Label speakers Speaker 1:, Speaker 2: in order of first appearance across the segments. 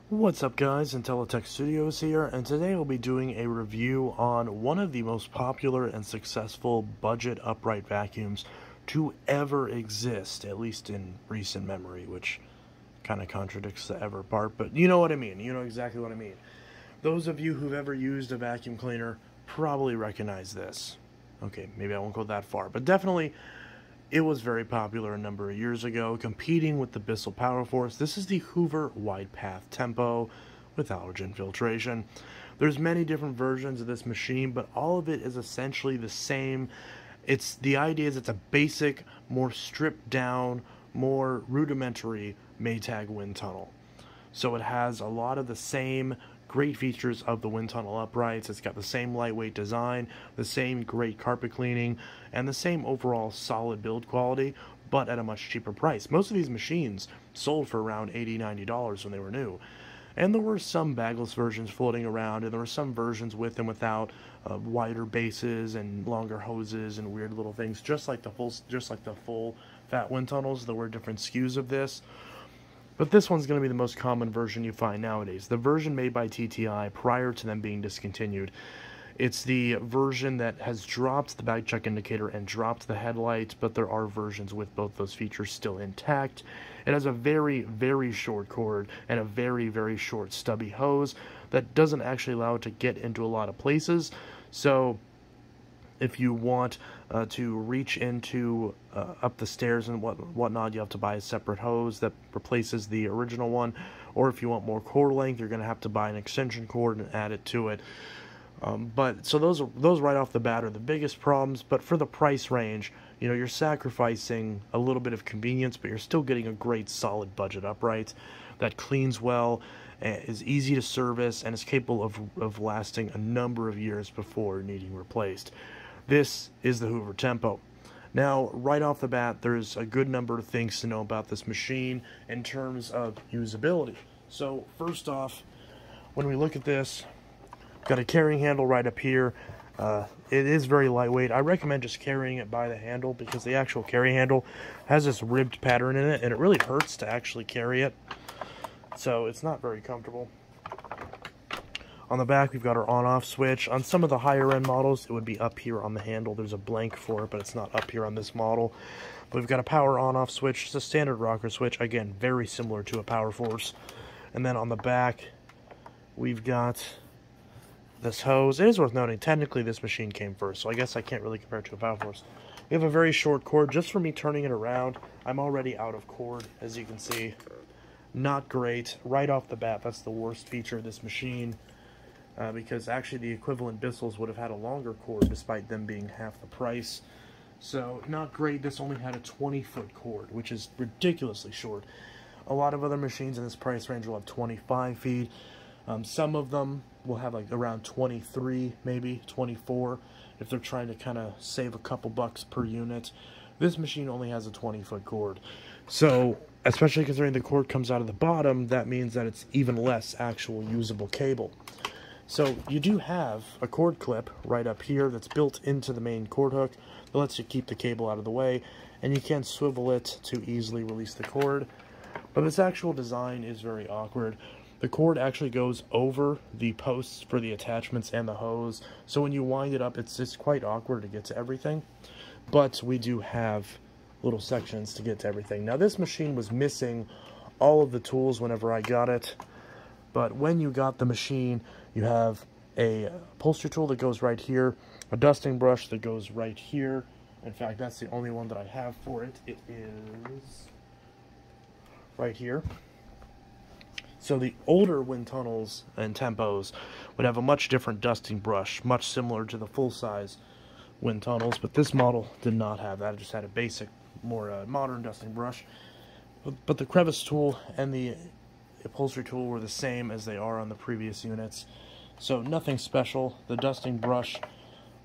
Speaker 1: What's up guys, Intellitech Studios here, and today I'll be doing a review on one of the most popular and successful budget upright vacuums to ever exist, at least in recent memory, which kind of contradicts the ever part, but you know what I mean, you know exactly what I mean. Those of you who've ever used a vacuum cleaner probably recognize this. Okay, maybe I won't go that far, but definitely it was very popular a number of years ago, competing with the Bissell Power Force. This is the Hoover WidePath Tempo with allergen filtration. There's many different versions of this machine, but all of it is essentially the same. The idea is it's a basic, more stripped down, more rudimentary Maytag wind tunnel. So it has a lot of the same great features of the wind tunnel uprights. It's got the same lightweight design, the same great carpet cleaning, and the same overall solid build quality, but at a much cheaper price. Most of these machines sold for around $80, $90 when they were new. And there were some bagless versions floating around, and there were some versions with and without wider bases and longer hoses and weird little things, just like the full fat wind tunnels. There were different SKUs of this. But this one's going to be the most common version you find nowadays. The version made by TTI prior to them being discontinued. It's the version that has dropped the back check indicator and dropped the headlight, but there are versions with both those features still intact. It has a very, very short cord and a very, very short stubby hose that doesn't actually allow it to get into a lot of places. So if you want to reach into up the stairs and whatnot, you have to buy a separate hose that replaces the original one. Or if you want more cord length, you're going to have to buy an extension cord and add it to it. So those right off the bat are the biggest problems. But for the price range, you know, you're sacrificing a little bit of convenience, but you're still getting a great solid budget upright that cleans well, is easy to service, and is capable of lasting a number of years before needing replaced. This is the Hoover Tempo. Now, right off the bat, there's a good number of things to know about this machine in terms of usability. So, first off, when we look at this, got a carrying handle right up here. It is very lightweight. I recommend just carrying it by the handle because the actual carry handle has this ribbed pattern in it, and it really hurts to actually carry it. So, it's not very comfortable. On the back, we've got our on-off switch. On some of the higher-end models, it would be up here on the handle. There's a blank for it, but it's not up here on this model. But we've got a power on-off switch. It's a standard rocker switch. Again, very similar to a Power Force. And then on the back, we've got this hose. It is worth noting, technically, this machine came first, so I guess I can't really compare it to a Power Force. We have a very short cord. Just for me turning it around, I'm already out of cord, as you can see. Not great. Right off the bat, that's the worst feature of this machine. Because actually the equivalent Bissells would have had a longer cord despite them being half the price. So, not great. This only had a 20-foot cord, which is ridiculously short. A lot of other machines in this price range will have 25 feet. Some of them will have like around 23, maybe 24, if they're trying to kind of save a couple bucks per unit. This machine only has a 20-foot cord. So, especially considering the cord comes out of the bottom, that means that it's even less actual usable cable. So you do have a cord clip right up here that's built into the main cord hook that lets you keep the cable out of the way, and you can swivel it to easily release the cord. But this actual design is very awkward. The cord actually goes over the posts for the attachments and the hose, so when you wind it up, it's quite awkward to get to everything. But we do have little sections to get to everything. Now this machine was missing all of the tools whenever I got it. But when you got the machine, you have a upholstery tool that goes right here, a dusting brush that goes right here. In fact, that's the only one that I have for it. It is right here. So the older wind tunnels and tempos would have a much different dusting brush, much similar to the full-size wind tunnels, but this model did not have that. It just had a basic, more modern dusting brush. But the crevice tool and the upholstery tool were the same as they are on the previous units, so nothing special. The dusting brush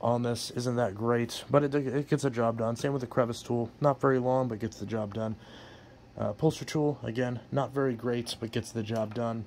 Speaker 1: on this isn't that great, but it gets the job done. Same with the crevice tool, not very long, but gets the job done. Upholstery tool, again, not very great, but gets the job done.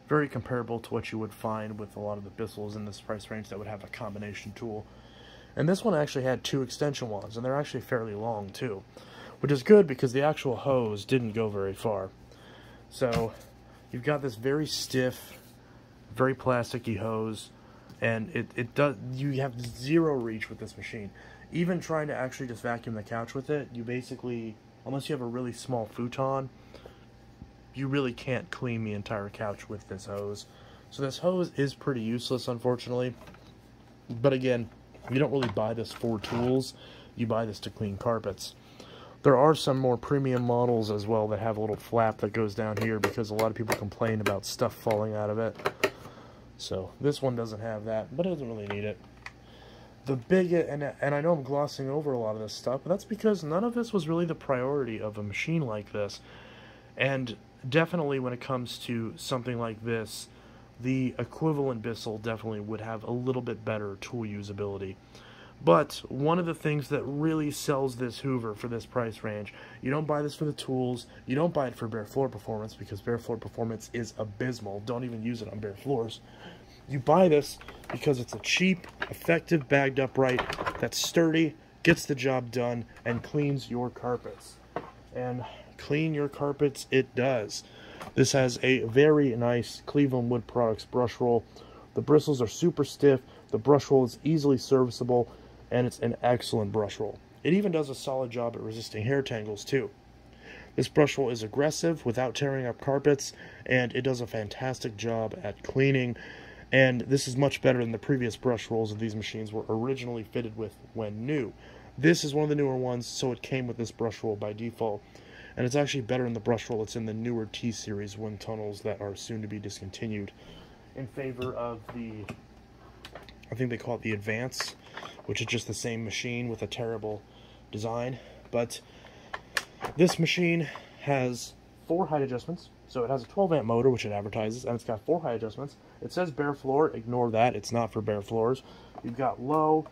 Speaker 1: Very comparable to what you would find with a lot of the Bissells in this price range that would have a combination tool. And this one actually had two extension wands, and they're actually fairly long too, which is good because the actual hose didn't go very far. So you've got this very stiff, very plasticky hose, and you have zero reach with this machine. Even trying to actually just vacuum the couch with it, you basically, unless you have a really small futon, you really can't clean the entire couch with this hose. So this hose is pretty useless, unfortunately. But again, you don't really buy this for tools, you buy this to clean carpets. There are some more premium models as well that have a little flap that goes down here because a lot of people complain about stuff falling out of it. So this one doesn't have that, but it doesn't really need it. The big, and I know I'm glossing over a lot of this stuff, but that's because none of this was really the priority of a machine like this. And definitely when it comes to something like this, the equivalent Bissell definitely would have a little bit better tool usability. But one of the things that really sells this Hoover for this price range, you don't buy this for the tools, you don't buy it for bare floor performance, because bare floor performance is abysmal. Don't even use it on bare floors. You buy this because it's a cheap, effective bagged upright that's sturdy, gets the job done, and cleans your carpets. And clean your carpets it does. This has a very nice Cleveland Wood Products brush roll. The bristles are super stiff, the brush roll is easily serviceable, and it's an excellent brush roll. It even does a solid job at resisting hair tangles too. This brush roll is aggressive without tearing up carpets, and it does a fantastic job at cleaning. And this is much better than the previous brush rolls that these machines were originally fitted with when new. This is one of the newer ones, so it came with this brush roll by default. And it's actually better than the brush roll that's in the newer T-Series wind tunnels that are soon to be discontinued in favor of the, I think they call it the Advance, which is just the same machine with a terrible design. But this machine has 4 height adjustments. So it has a 12 amp motor, which it advertises, and it's got 4 height adjustments. It says bare floor, ignore that, it's not for bare floors. You've got low,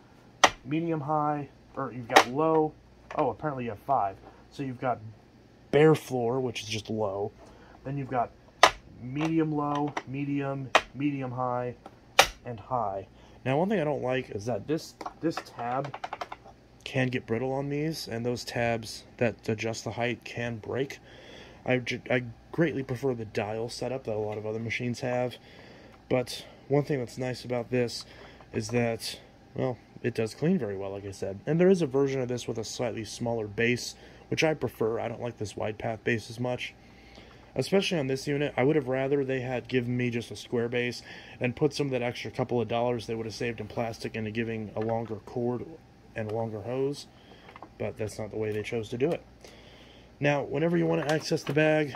Speaker 1: medium high, or you've got low, oh, apparently you have 5. So you've got bare floor, which is just low. Then you've got medium low, medium, medium high, and high. Now one thing I don't like is that this tab can get brittle on these, and those tabs that adjust the height can break. I greatly prefer the dial setup that a lot of other machines have, but one thing that's nice about this is that, well, it does clean very well, like I said. And there is a version of this with a slightly smaller base, which I prefer. I don't like this WidePath base as much, especially on this unit. I would have rather they had given me just a square base and put some of that extra couple of dollars they would have saved in plastic into giving a longer cord and a longer hose, but that's not the way they chose to do it. Now, whenever you want to access the bag,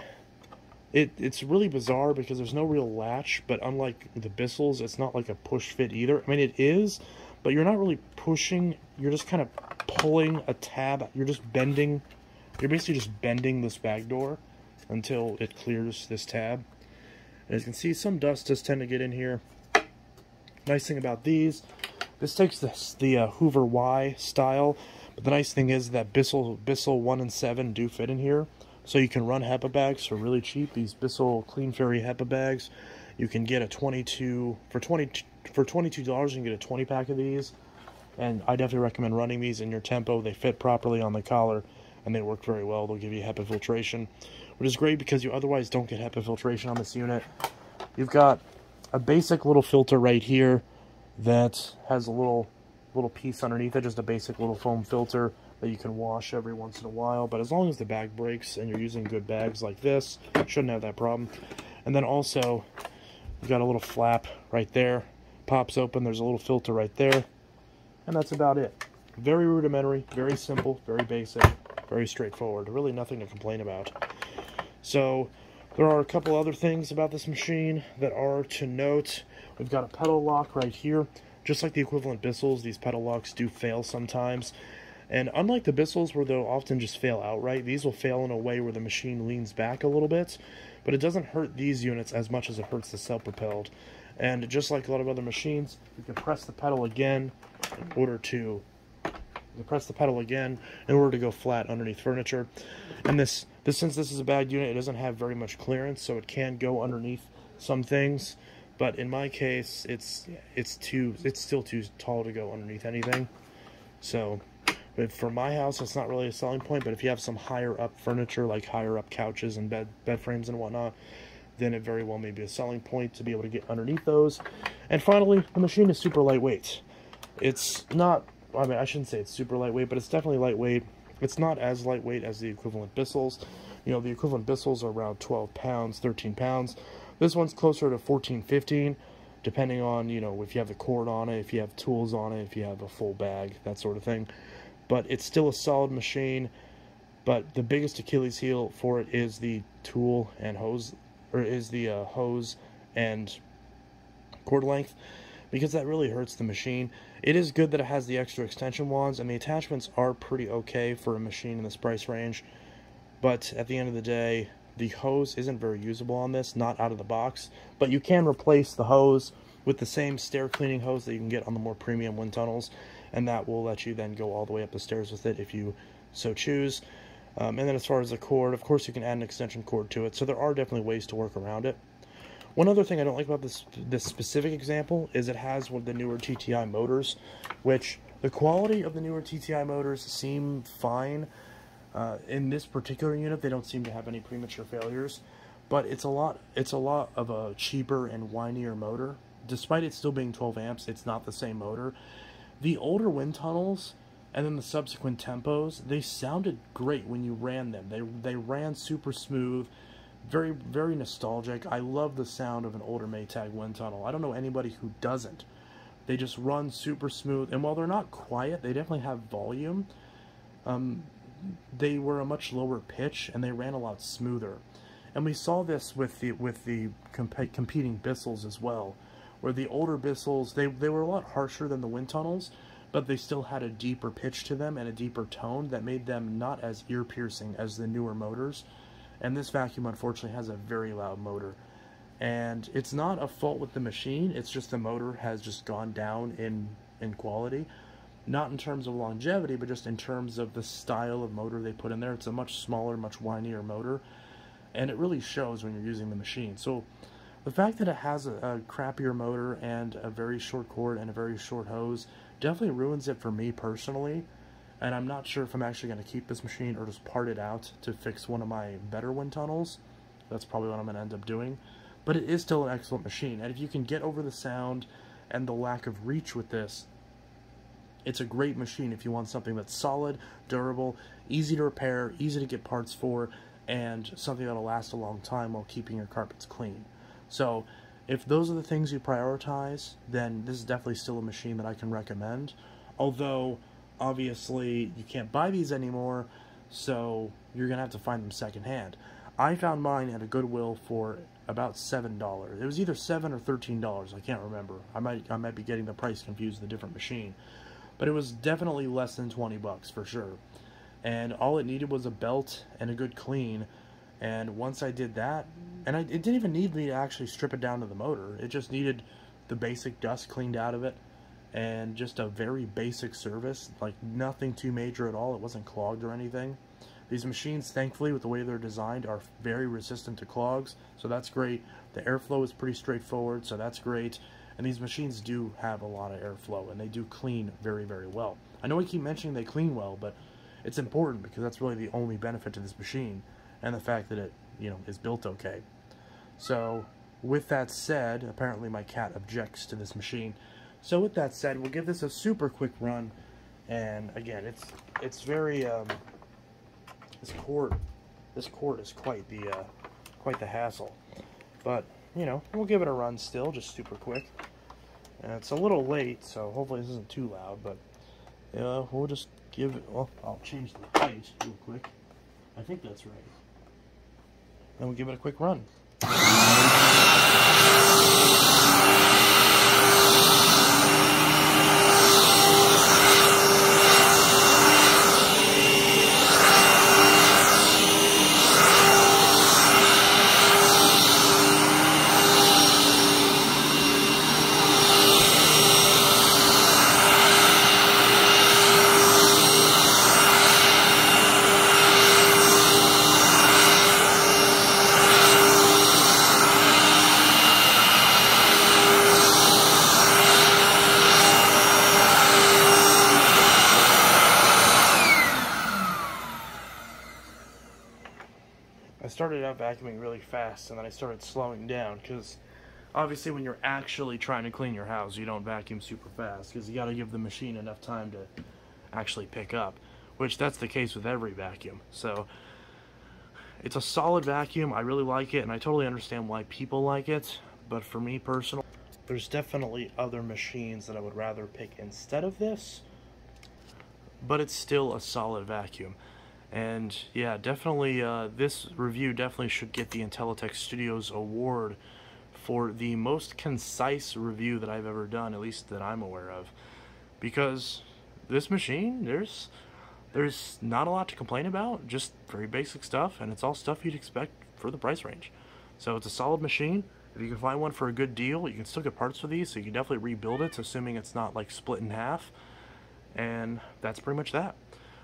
Speaker 1: it's really bizarre because there's no real latch, but unlike the Bissells, it's not like a push fit either. I mean, it is, but you're not really pushing, you're just kind of pulling a tab, you're basically just bending this bag door until it clears this tab. And as you can see, some dust does tend to get in here. Nice thing about these, this takes the Hoover Y style. But the nice thing is that Bissell 1 and 7 do fit in here. So you can run HEPA bags for really cheap. These Bissell Clean Fairy HEPA bags, you can get a for $22 you can get a 20 pack of these. And I definitely recommend running these in your tempo. They fit properly on the collar and they work very well. They'll give you HEPA filtration, which is great because you otherwise don't get HEPA filtration on this unit. You've got a basic little filter right here that has a little piece underneath it, just a basic little foam filter that you can wash every once in a while. But as long as the bag breaks and you're using good bags like this, you shouldn't have that problem. And then also, you've got a little flap right there. Pops open, there's a little filter right there. And that's about it. Very rudimentary, very simple, very basic, very straightforward. Really nothing to complain about. So, there are a couple other things about this machine that are to note. We've got a pedal lock right here. Just like the equivalent Bissells, these pedal locks do fail sometimes. And unlike the Bissells, where they'll often just fail outright, these will fail in a way where the machine leans back a little bit. But it doesn't hurt these units as much as it hurts the self-propelled. And just like a lot of other machines, you can press the pedal again in order to go flat underneath furniture. And since this is a bagged unit, it doesn't have very much clearance, so it can go underneath some things. But in my case, it's still too tall to go underneath anything. So, but for my house, it's not really a selling point. But if you have some higher up furniture, like higher up couches and bed frames and whatnot, then it very well may be a selling point to be able to get underneath those. And finally, the machine is super lightweight. It's not, I mean, I shouldn't say it's super lightweight, but it's definitely lightweight. It's not as lightweight as the equivalent Bissell's. You know, the equivalent Bissell's are around 12 pounds, 13 pounds. This one's closer to 14, 15, depending on, you know, if you have the cord on it, if you have tools on it, if you have a full bag, that sort of thing. But it's still a solid machine. But the biggest Achilles heel for it is the tool and hose, or is the hose and cord length, because that really hurts the machine. It is good that it has the extra extension wands, and the attachments are pretty okay for a machine in this price range. But at the end of the day, the hose isn't very usable on this, not out of the box. But you can replace the hose with the same stair cleaning hose that you can get on the more premium wind tunnels, and that will let you then go all the way up the stairs with it if you so choose. And then as far as the cord, of course you can add an extension cord to it, so there are definitely ways to work around it. One other thing I don't like about this specific example is it has one of the newer TTI motors, which the quality of the newer TTI motors seem fine. In this particular unit, they don't seem to have any premature failures, but it's a lot of a cheaper and whinier motor. Despite it still being 12 amps, it's not the same motor. The older wind tunnels and then the subsequent tempos, they sounded great when you ran them. They ran super smooth, very, very nostalgic. I love the sound of an older Maytag wind tunnel. I don't know anybody who doesn't. They just run super smooth, and while they're not quiet, they definitely have volume. They were a much lower pitch, and they ran a lot smoother. And we saw this with the competing Bissell's as well, where the older Bissell's, they were a lot harsher than the wind tunnels, but they still had a deeper pitch to them and a deeper tone that made them not as ear-piercing as the newer motors. And this vacuum, unfortunately, has a very loud motor. And it's not a fault with the machine, it's just the motor has just gone down in quality. Not in terms of longevity, but just in terms of the style of motor they put in there. It's a much smaller, much whinier motor, and it really shows when you're using the machine. So the fact that it has a crappier motor and a very short cord and a very short hose definitely ruins it for me personally, and I'm not sure if I'm actually going to keep this machine or just part it out to fix one of my better wind tunnels. That's probably what I'm going to end up doing. But it is still an excellent machine, and if you can get over the sound and the lack of reach with this, it's a great machine if you want something that's solid, durable, easy to repair, easy to get parts for, and something that'll last a long time while keeping your carpets clean. So if those are the things you prioritize, then this is definitely still a machine that I can recommend. Although, obviously, you can't buy these anymore, so you're going to have to find them secondhand. I found mine at a Goodwill for about $7. It was either $7 or $13, I can't remember. I might be getting the price confused with a different machine. But it was definitely less than 20 bucks for sure. And all it needed was a belt and a good clean. And once I did that, and it didn't even need me to actually strip it down to the motor. It just needed the basic dust cleaned out of it and just a very basic service, like nothing too major at all. It wasn't clogged or anything. These machines, thankfully, with the way they're designed, are very resistant to clogs, so that's great. The airflow is pretty straightforward, so that's great. And these machines do have a lot of airflow, and they do clean very, very well. I know I keep mentioning they clean well, but it's important because that's really the only benefit to this machine, and the fact that it, you know, is built okay. So, with that said, apparently my cat objects to this machine. So with that said, we'll give this a super quick run, and again, it's very this cord is quite the hassle, but you know, we'll give it a run still, just super quick. And it's a little late, so hopefully this isn't too loud, but we'll just give it. Well, I'll change the height real quick. I think that's right. Then we'll give it a quick run. vacuuming really fast, and then I started slowing down, because obviously when you're actually trying to clean your house, you don't vacuum super fast, because you got to give the machine enough time to actually pick up, which that's the case with every vacuum. So it's a solid vacuum. I really like it, and I totally understand why people like it, but for me personally, there's definitely other machines that I would rather pick instead of this, but it's still a solid vacuum. And yeah, definitely this review definitely should get the Intellitech Studios award for the most concise review that I've ever done, at least that I'm aware of, because this machine, there's not a lot to complain about, just very basic stuff, and it's all stuff you'd expect for the price range. So it's a solid machine. If you can find one for a good deal, you can still get parts for these, so you can definitely rebuild it, assuming it's not like split in half. And that's pretty much that.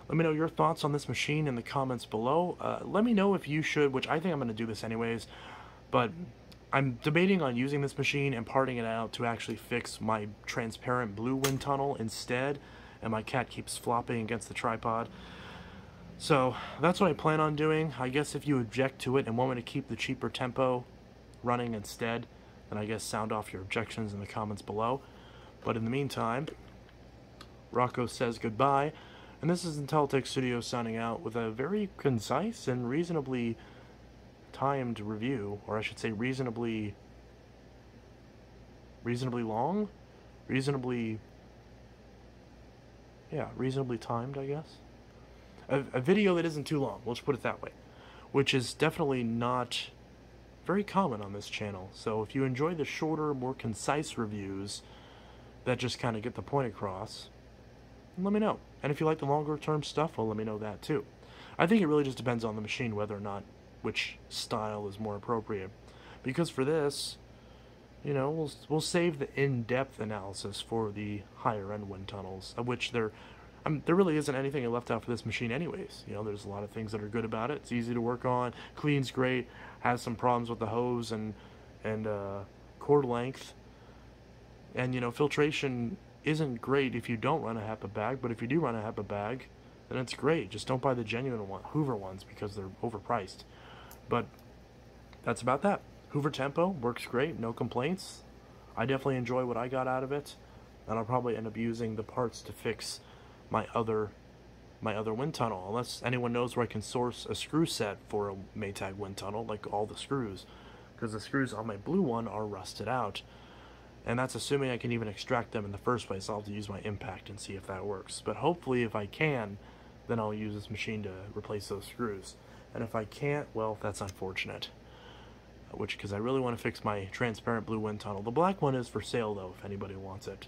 Speaker 1: Let me know your thoughts on this machine in the comments below. Let me know if you should, which I think I'm going to do this anyways, but I'm debating on using this machine and parting it out to actually fix my transparent blue wind tunnel instead, and my cat keeps flopping against the tripod. So that's what I plan on doing. I guess if you object to it and want me to keep the cheaper tempo running instead, then I guess sound off your objections in the comments below. But in the meantime, Rocco says goodbye, and this is Intellitech Studios signing out with a very concise and reasonably timed review, or I should say reasonably long? Reasonably timed, I guess. A video that isn't too long, let's put it that way, which is definitely not very common on this channel. So if you enjoy the shorter, more concise reviews that just kind of get the point across, let me know. And if you like the longer term stuff, well, let me know that too. I think it really just depends on the machine whether or not which style is more appropriate. Because for this, you know, we'll save the in-depth analysis for the higher end wind tunnels, of which there really isn't anything I left out for this machine anyways. You know, there's a lot of things that are good about it. It's easy to work on, cleans great, has some problems with the hose and cord length. And, you know, filtration isn't great if you don't run a HEPA bag, but if you do run a HEPA bag, then it's great. Just don't buy the genuine Hoover ones because they're overpriced. But that's about that. Hoover Tempo works great, no complaints. I definitely enjoy what I got out of it, and I'll probably end up using the parts to fix my other wind tunnel, unless anyone knows where I can source a screw set for a Maytag wind tunnel, like all the screws, because the screws on my blue one are rusted out, and that's assuming I can even extract them in the first place. I'll have to use my impact and see if that works, but hopefully if I can, then I'll use this machine to replace those screws, and if I can't, well, that's unfortunate. Because I really want to fix my transparent blue wind tunnel. The black one is for sale though, if anybody wants it.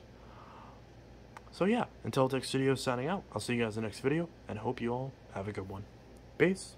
Speaker 1: So yeah, Intellitech Studios signing out. I'll see you guys in the next video, and hope you all have a good one. Peace.